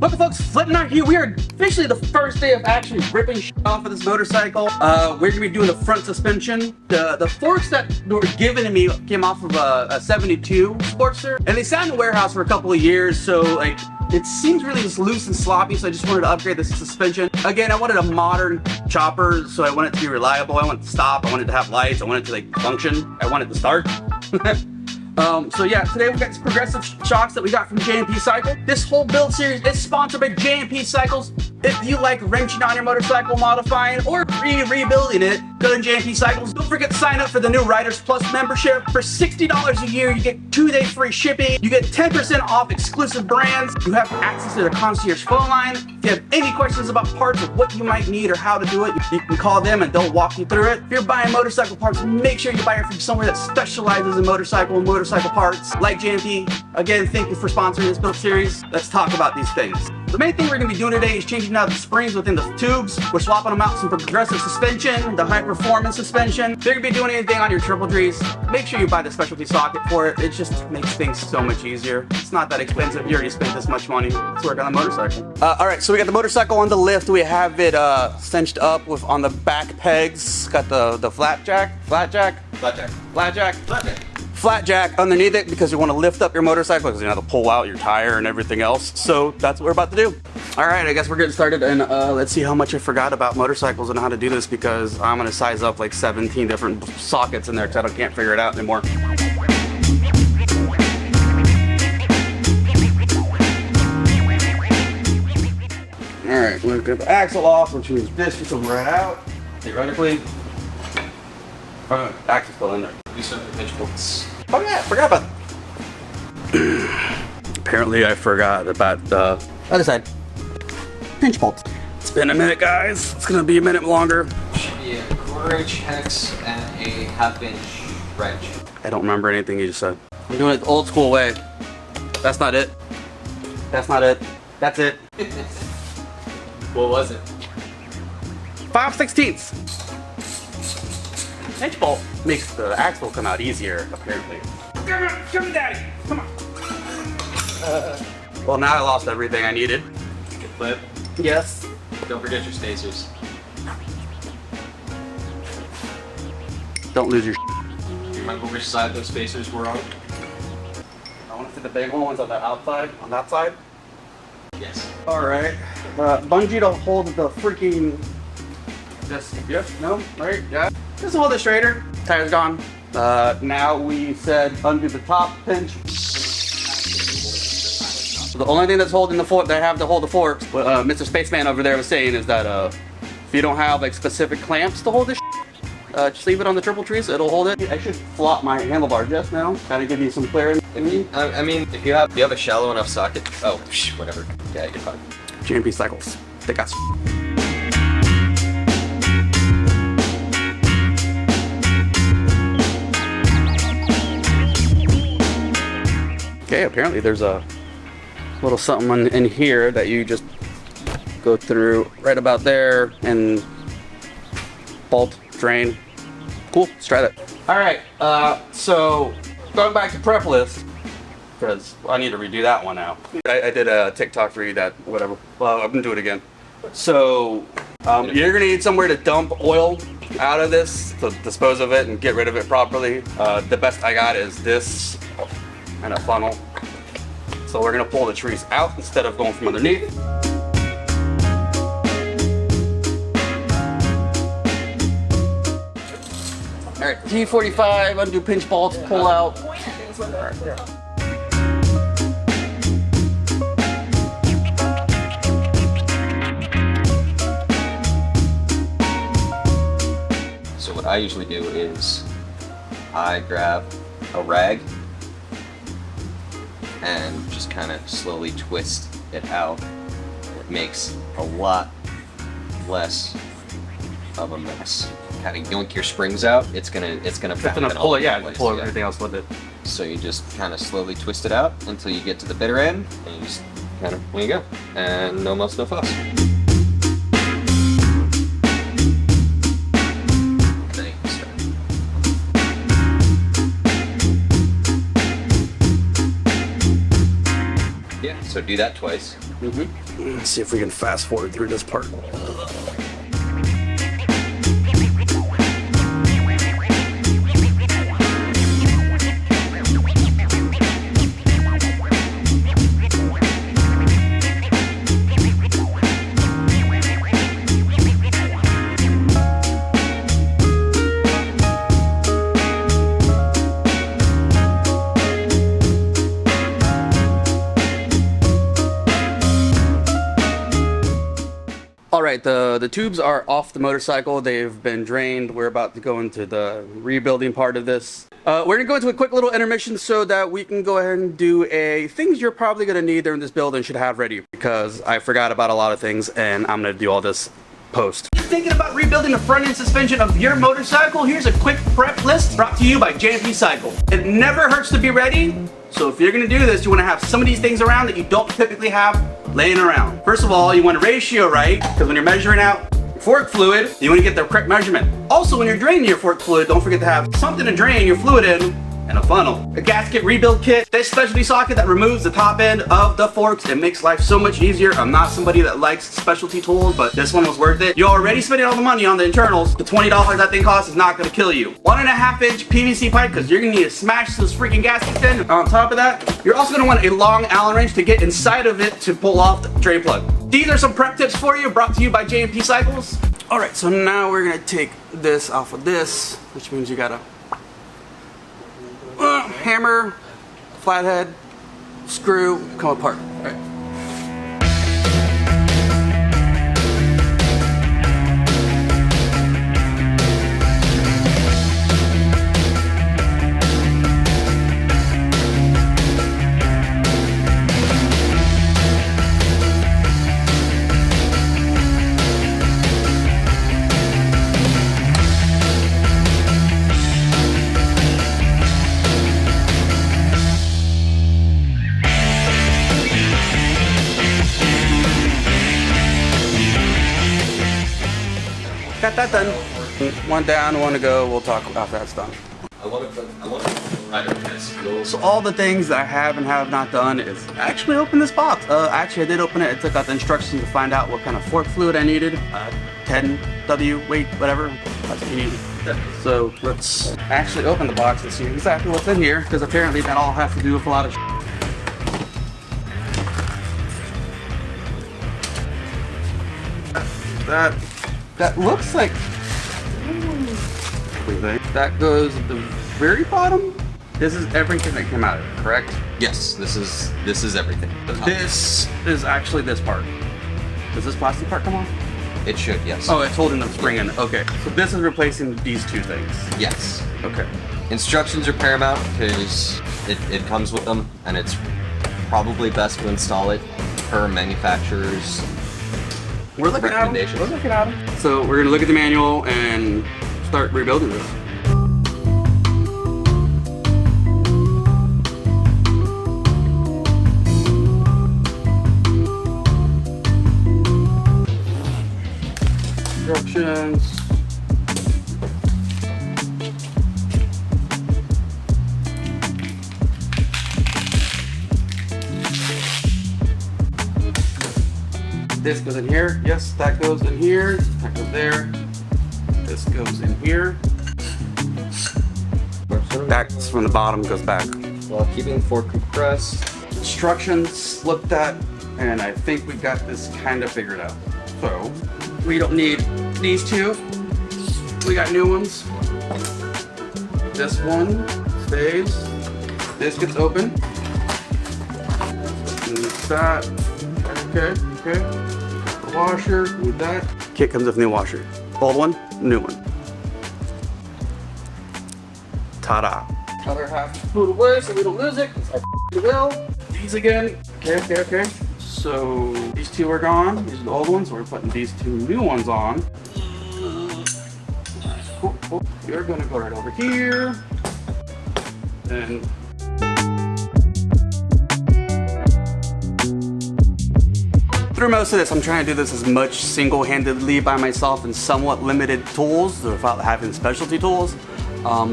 Welcome folks, Flipping Out here. We are officially the first day of actually ripping shit off of this motorcycle. We're gonna be doing the front suspension. The forks that were given to me came off of a 72 Sportster, and they sat in the warehouse for a couple of years, so like it seems really just loose and sloppy, so I just wanted to upgrade the suspension. Again, I wanted a modern chopper, so I wanted it to be reliable. I wanted it to stop, I wanted it to have lights, I wanted it to like function, I wanted it to start. So yeah, today we got these progressive shocks that we got from J&P Cycle. This whole build series is sponsored by J&P Cycles. If you like wrenching on your motorcycle, modifying, or rebuilding it, go to J&P Cycles. Don't forget to sign up for the new Riders Plus membership. For $60 a year, you get 2-day free shipping. You get 10% off exclusive brands. You have access to their concierge phone line. If you have any questions about parts of what you might need or how to do it, you can call them and they'll walk you through it. If you're buying motorcycle parts, make sure you buy it from somewhere that specializes in motorcycle parts, like J&P. Again, thank you for sponsoring this build series. Let's talk about these things. The main thing we're going to be doing today is changing out the springs within the tubes. We're swapping them out some progressive suspension, the high performance suspension. If you're going to be doing anything on your triple Gs, make sure you buy the specialty socket for it. It just makes things so much easier. It's not that expensive. You already spent this much money to work on a motorcycle. Alright, so we got the motorcycle on the lift. We have it cinched up with on the back pegs. Got the flat jack underneath it because you want to lift up your motorcycle because you have to pull out your tire and everything else. So that's what we're about to do. All right, I guess we're getting started, and let's see how much I forgot about motorcycles and how to do this, because I'm gonna size up like 17 different sockets in there because I can't figure it out anymore. All right, we're gonna get the axle off, which means this will come right out theoretically. Axle's still in there. We start the pinch bolts. Oh yeah, I forgot about that. Apparently I forgot about the other side. Pinch bolts. It's been a minute, guys. It's gonna be a minute longer. Should be a 1/4" hex and a 1/2" wrench. I don't remember anything you just said. I'm doing it the old school way. That's not it. That's not it. That's it. What was it? 5/16. Pinch bolt makes the axle come out easier, apparently. Come on, Daddy. Come on. Well, now I lost everything I needed. Good flip. Yes. Don't forget your spacers. Don't lose your. Do you remember which side those spacers were on? I want to see the big ones on the outside, on that side. Yes. All right. Bungee to hold the freaking. This. Yep. No. Right. Yeah. Just hold it straighter. Tire's gone. Now we said undo the top pinch. The only thing that's holding the fork, they have to hold the forks, what Mr. Spaceman over there was saying is that if you don't have like specific clamps to hold this just leave it on the triple tree so it'll hold it. I should flop my handlebar just now, kind of give you some clarity. I mean, if you have a shallow enough socket. Oh, whatever. Yeah, you're fine. J&P Cycles. They got. Okay, apparently there's a little something in here that you just go through right about there and bolt, drain. Cool, let's try that. All right, so going back to prep list, because I need to redo that one now. I did a TikTok for you that, whatever. Well, I'm gonna do it again. So you're gonna need somewhere to dump oil out of this, to dispose of it and get rid of it properly. The best I got is this and a funnel. So we're gonna pull the trees out instead of going from underneath. All right, T45, undo pinch bolts, pull out. So what I usually do is I grab a rag and just kind of slowly twist it out. It makes a lot less of a mess. Kind of yank your springs out. It's gonna Pull it, yeah, pull everything else with it. So you just kind of slowly twist it out until you get to the bitter end, and you just kind of, there you go. And no muss, no fuss. Then you can start. Yeah, so do that twice. Let's see if we can fast forward through this part. All right, the tubes are off the motorcycle. They've been drained. We're about to go into the rebuilding part of this. We're gonna go into a quick little intermission so that we can go ahead and do things you're probably gonna need during this build and should have ready, because I forgot about a lot of things and I'm gonna do all this post. Thinking about rebuilding the front end suspension of your motorcycle? Here's a quick prep list brought to you by JMP Cycle. It never hurts to be ready. So if you're gonna do this, you wanna have some of these things around that you don't typically have laying around. First of all, you want a ratio right, because when you're measuring out fork fluid, you wanna get the correct measurement. Also, when you're draining your fork fluid, don't forget to have something to drain your fluid in, and a funnel. A gasket rebuild kit, this specialty socket that removes the top end of the forks. It makes life so much easier. I'm not somebody that likes specialty tools, but this one was worth it. You're already spending all the money on the internals. The $20 that thing costs is not gonna kill you. 1.5-inch PVC pipe, because you're gonna need to smash those freaking gaskets in. On top of that, you're also gonna want a long Allen wrench to get inside of it to pull off the drain plug. These are some prep tips for you, brought to you by JMP Cycles. All right, so now we're gonna take this off of this, which means you gotta hammer, flathead, screw, come apart. All right. Got that done. One down, one to go. We'll talk after that's done. I want to right over this. So all the things that I have and have not done is actually open this box. Actually, I did open it. I took out the instructions to find out what kind of fork fluid I needed. 10W weight, whatever. That's what you need. So let's actually open the box and see exactly what's in here, because apparently that all has to do with a lot of That looks like that goes at the very bottom. This is everything that came out of it, correct? Yes, this is everything. This is actually this part. Does this plastic part come off? It should, yes. Oh, it's holding the spring in. Okay, so this is replacing these two things. Yes. Okay. Instructions are paramount because it comes with them, and it's probably best to install it per manufacturer's We're looking at them. We're looking at them. So we're gonna look at the manual and start rebuilding this. Instructions. This goes in here. Yes, that goes in here. That goes there. This goes in here. That's from the bottom, goes back. While keeping fork compressed. Instructions looked at, and I think we got this kind of figured out. So we don't need these two. We got new ones. This one stays. This gets open. And that. Okay. Okay. Washer, with that. Kit comes with new washer. Old one, new one. Ta-da. Other half put away so we don't lose it, because I will. These again. Okay. So these two are gone. These are the old ones. We're putting these two new ones on. Cool. You're gonna go right over here. And through most of this, I'm trying to do this as much single-handedly by myself and somewhat limited tools without having specialty tools.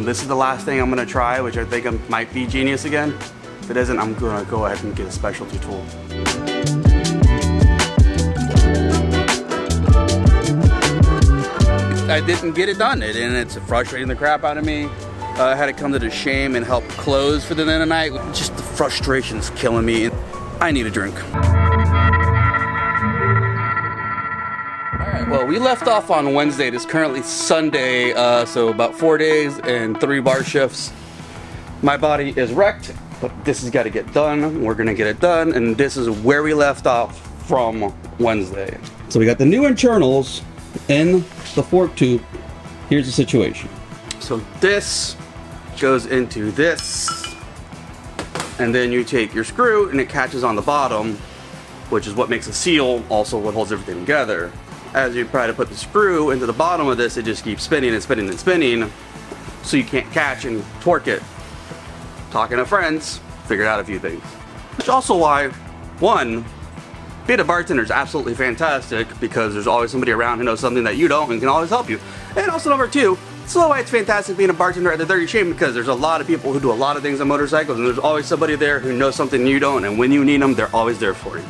This is the last thing I'm gonna try, which I think might be genius again. If it isn't, I'm gonna go ahead and get a specialty tool. I didn't get it done. And it's frustrating the crap out of me. I had to come to the shame and help close for the end of the night. Just the frustration's killing me. I need a drink. Alright, well, we left off on Wednesday. It is currently Sunday, so about 4 days and 3 bar shifts. My body is wrecked, but this has got to get done. We're gonna get it done, and this is where we left off from Wednesday. So we got the new internals in the fork tube. Here's the situation. So this goes into this, and then you take your screw and it catches on the bottom, which is what makes a seal, also what holds everything together. As you try to put the screw into the bottom of this, it just keeps spinning and spinning and spinning, so you can't catch and torque it. Talking to friends, figured out a few things. Which also why, one, being a bartender is absolutely fantastic because there's always somebody around who knows something that you don't and can always help you. And also number two, so why it's fantastic being a bartender at the Dirty Shame, because there's a lot of people who do a lot of things on motorcycles, and there's always somebody there who knows something you don't, and when you need them, they're always there for you.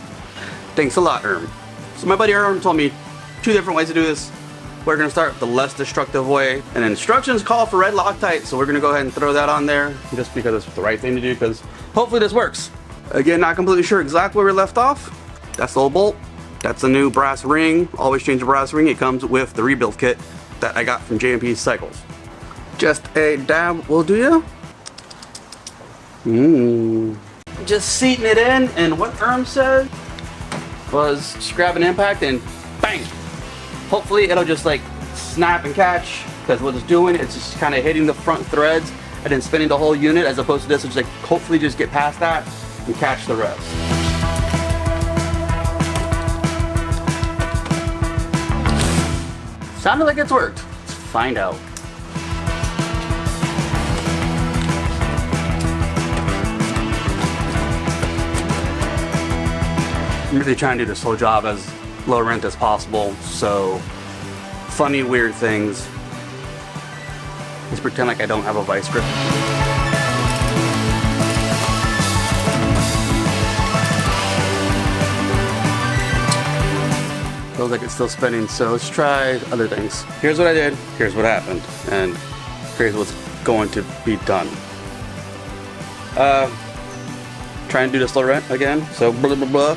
Thanks a lot, Erm. So my buddy Erm told me 2 different ways to do this. We're gonna start with the less destructive way, and instructions call for red Loctite, so we're gonna go ahead and throw that on there, just because it's the right thing to do, because hopefully this works. Again, not completely sure exactly where we left off. That's the old bolt. That's the new brass ring. Always change the brass ring. It comes with the rebuild kit that I got from JMP Cycles. Just a dab will do ya. Just seating it in, and what Erm said was just grab an impact and bang. Hopefully it'll just like snap and catch, because what it's doing, it's just kind of hitting the front threads and then spinning the whole unit, as opposed to this, which like hopefully just get past that and catch the rest. Sounded like it's worked. Let's find out. I'm really trying to do this whole job as low rent as possible, so funny, weird things. Just pretend like I don't have a vice grip. Feels like it's still spinning, so let's try other things. Here's what I did, here's what happened, and here's what's going to be done. Try and do this low rent again, so blah blah blah.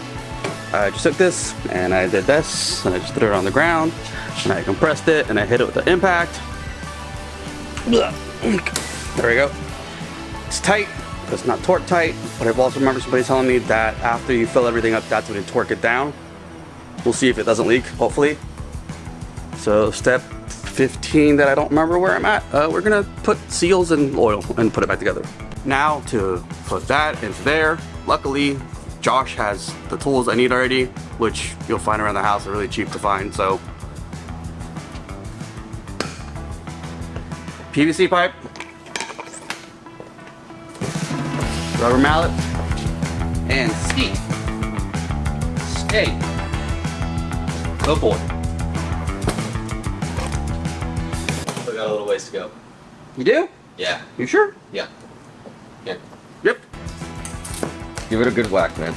I just took this, and I did this, and I just threw it on the ground, and I compressed it, and I hit it with the impact. There we go. It's tight, but it's not torque tight, but I've also remembered somebody telling me that after you fill everything up, that's when you torque it down. We'll see if it doesn't leak, hopefully. So step 15 that I don't remember where I'm at, we're gonna put seals and oil and put it back together. Now to put that into there, luckily Josh has the tools I need already, which you'll find around the house are really cheap to find, so. PVC pipe, rubber mallet, and ski. Stay. Oh boy. Still got a little ways to go. You do? Yeah. You sure? Yeah. Yeah. Yep. Give it a good whack, man.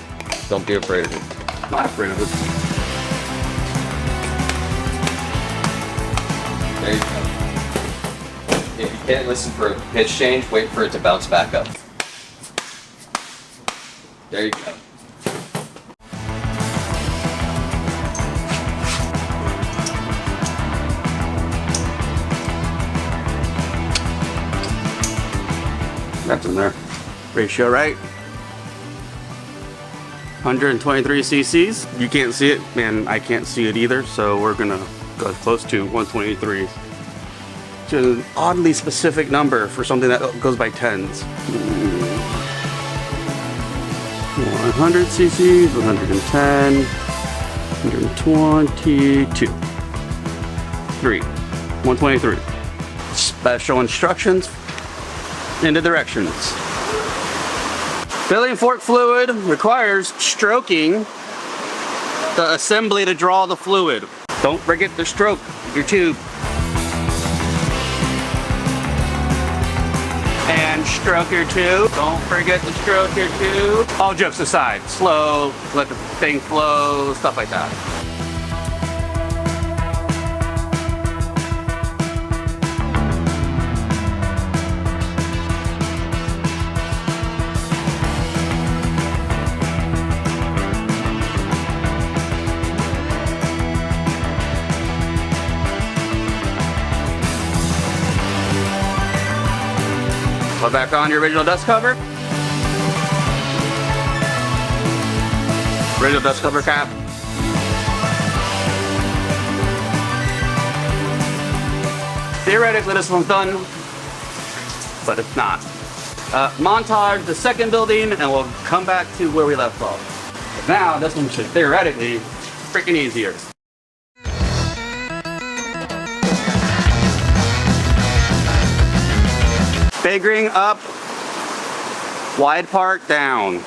Don't be afraid of it. I'm not afraid of it. There you go. If you can't listen for a pitch change, wait for it to bounce back up. There you go. That's in there. Ratio right. 123 cc's. You can't see it, and I can't see it either, so we're gonna go close to 123. It's an oddly specific number for something that goes by tens. 100 cc's, 110, 122, 3, 123. Special instructions and the directions. Filling fork fluid requires stroking the assembly to draw the fluid. Don't forget to stroke your tube. And stroke your tube. Don't forget to stroke your tube. All jokes aside, slow, let the thing flow, stuff like that. Put back on your original dust cover. Original dust cover cap. Theoretically, this one's done, but it's not. Montage the second building, and we'll come back to where we left off. But now, this one should theoretically freaking easier. Big ring up, wide part down.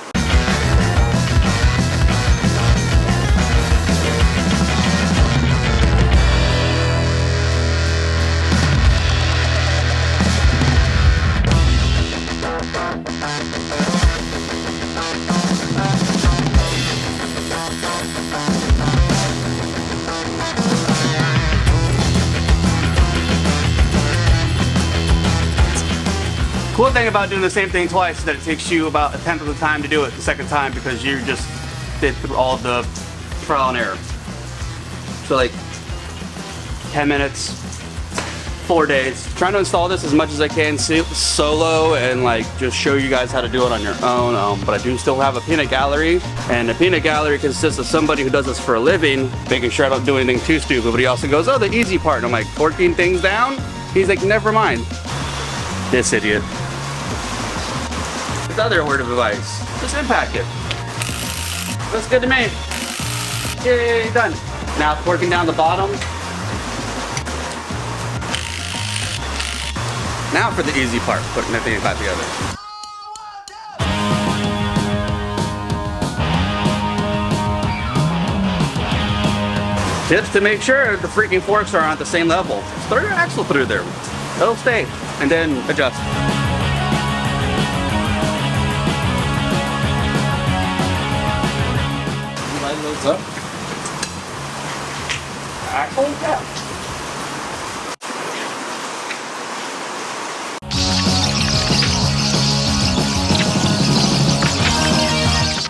Cool thing about doing the same thing twice is that it takes you about a tenth of the time to do it the second time because you just did through all the trial and error. So like 10 minutes, 4 days. Trying to install this as much as I can solo and like just show you guys how to do it on your own. But I do still have a peanut gallery, and the peanut gallery consists of somebody who does this for a living, making sure I don't do anything too stupid. But he also goes, oh, the easy part. And I'm like, torquing things down? He's like, never mind. This idiot. Other word of advice, just impact it. Looks good to me. Yay, done. Now working down the bottom. Now for the easy part, putting everything back together. Tips to make sure the freaking forks are on the same level. Throw your axle through there. It'll stay, and then adjust. Up. Axle, yeah.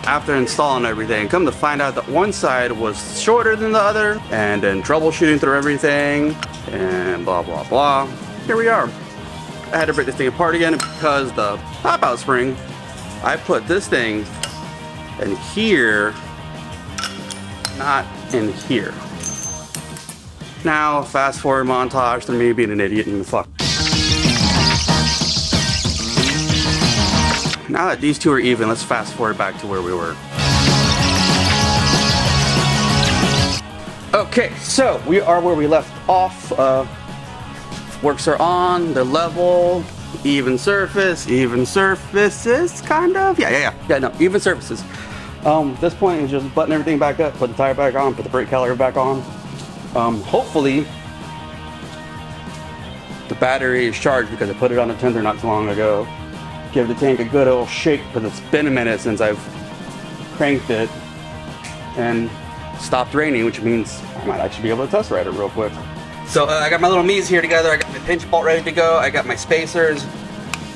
After installing everything, come to find out that one side was shorter than the other, and then troubleshooting through everything, and blah, blah, blah. Here we are. I had to break this thing apart again because the pop-out spring, I put this thing in here, not in here. Now, fast forward montage to me being an idiot and fuck. Now that these two are even, let's fast forward back to where we were. Okay, so we are where we left off. Works are on, they're level, even surfaces, kind of. Yeah, no, even surfaces. This point is just button everything back up, put the tire back on, put the brake caliper back on. Hopefully the battery is charged because I put it on a tender not too long ago. Give the tank a good old shake because it's been a minute since I've cranked it and stopped raining, which means I might actually be able to test ride it real quick. So I got my little Mies here together. I got my pinch bolt ready to go. I got my spacers.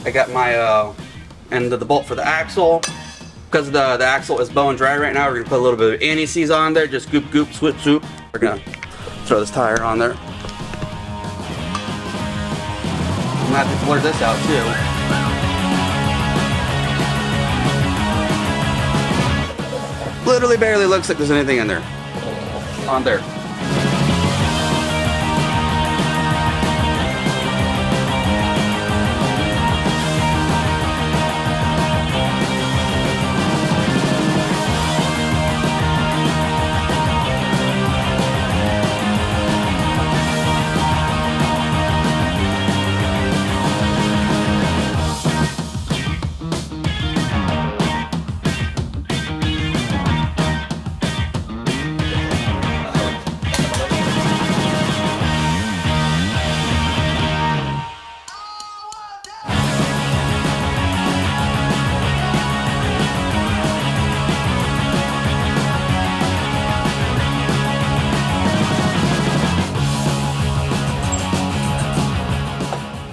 I got my end of the bolt for the axle. Because the axle is bone dry right now, we're gonna put a little bit of anti-seize on there, just goop goop, swoop swoop. We're gonna throw this tire on there. I'm gonna have to blur this out too. Literally barely looks like there's anything in there. On there.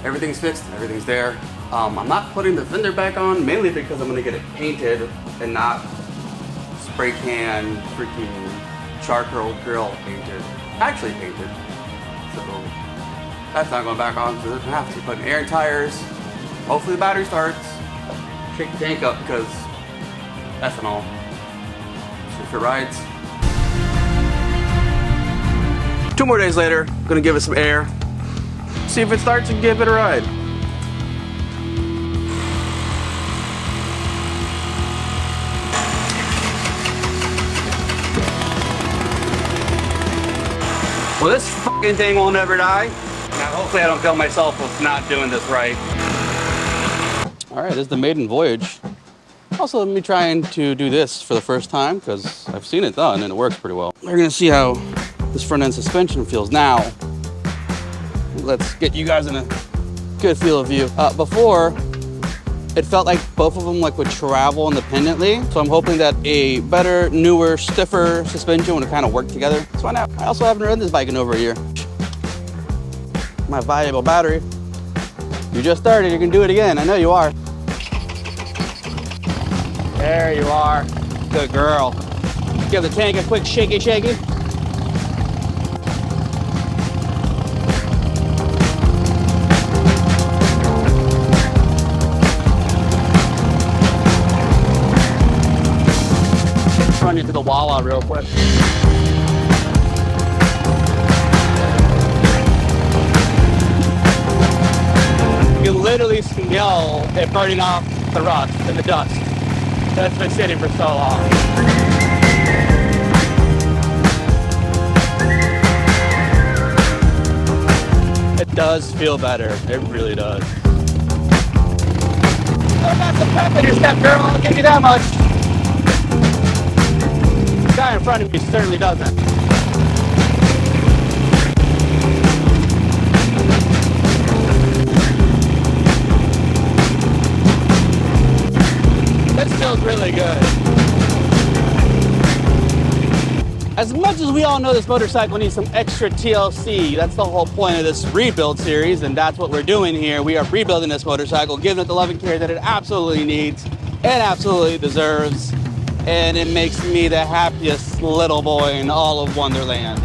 Everything's fixed, everything's there. I'm not putting the fender back on, mainly because I'm gonna get it painted and not spray can freaking charcoal grill painted. Actually painted. So that's not going back on because it doesn't have to. Putting air tires, Hopefully the battery starts. Shake the tank up because ethanol. See if it rides. 2 more days later, gonna give it some air. See if it starts and give it a ride. Well, this fucking thing will never die. Now, hopefully I don't kill myself with not doing this right. All right, this is the maiden voyage. Also, me trying to do this for the first time because I've seen it done and it works pretty well. We're gonna see how this front end suspension feels now. Let's get you guys in a good field of view. Before, it felt like both of them would travel independently. So I'm hoping that a better, newer, stiffer suspension would kind of work together. Let's find out. I also haven't ridden this bike in over a year. My valuable battery. You just started, you can do it again. I know you are. There you are. Good girl. Give the tank a quick shaky shaky. Run into the Wawa real quick. You can literally smell it burning off the rust and the dust that's been sitting for so long. It does feel better. It really does. Oh, got some pep in your step, girl. I'll give you that much. The guy in front of me certainly doesn't. This feels really good. As much as we all know this motorcycle needs some extra TLC, that's the whole point of this rebuild series, and that's what we're doing here. We are rebuilding this motorcycle, giving it the love and care that it absolutely needs and absolutely deserves. And it makes me the happiest little boy in all of Wonderland.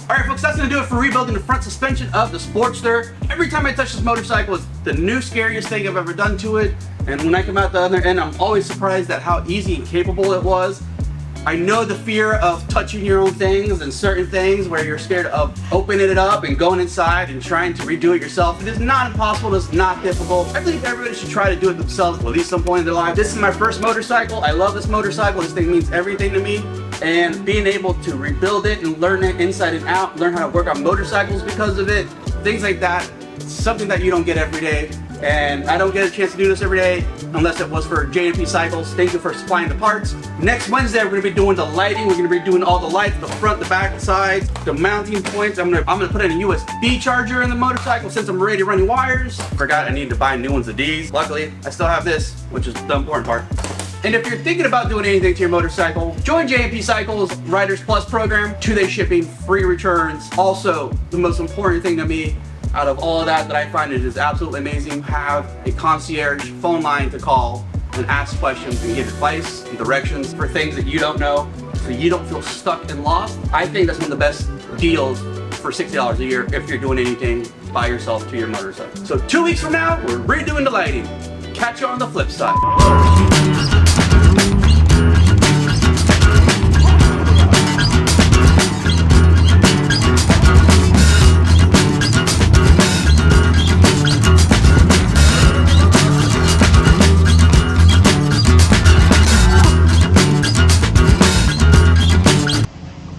Alright folks, that's going to do it for rebuilding the front suspension of the Sportster. Every time I touch this motorcycle, it's the new scariest thing I've ever done to it. And when I come out the other end, I'm always surprised at how easy and capable it was. I know the fear of touching your own things and certain things where you're scared of opening it up and going inside and trying to redo it yourself. It is not impossible, it's not difficult. I believe everybody should try to do it themselves at least some point in their life. This is my first motorcycle. I love this motorcycle. This thing means everything to me. And being able to rebuild it and learn it inside and out, learn how to work on motorcycles because of it, things like that, it's something that you don't get every day. And I don't get a chance to do this every day unless it was for J&P Cycles. Thank you for supplying the parts. Next Wednesday, we're gonna be doing the lighting. We're gonna be doing all the lights, the front, the back, the sides, the mounting points. I'm gonna put in a USB charger in the motorcycle since I'm already running wires. Forgot I need to buy new ones of these. Luckily, I still have this, which is the important part. And if you're thinking about doing anything to your motorcycle, join J&P Cycles Riders Plus program, 2-day shipping, free returns. Also, the most important thing to me, out of all of that I find it is absolutely amazing, have a concierge phone line to call and ask questions and get advice and directions for things that you don't know so you don't feel stuck and lost. I think that's one of the best deals for $60 a year if you're doing anything by yourself to your motorcycle. So 2 weeks from now, we're redoing the lighting. Catch you on the flip side.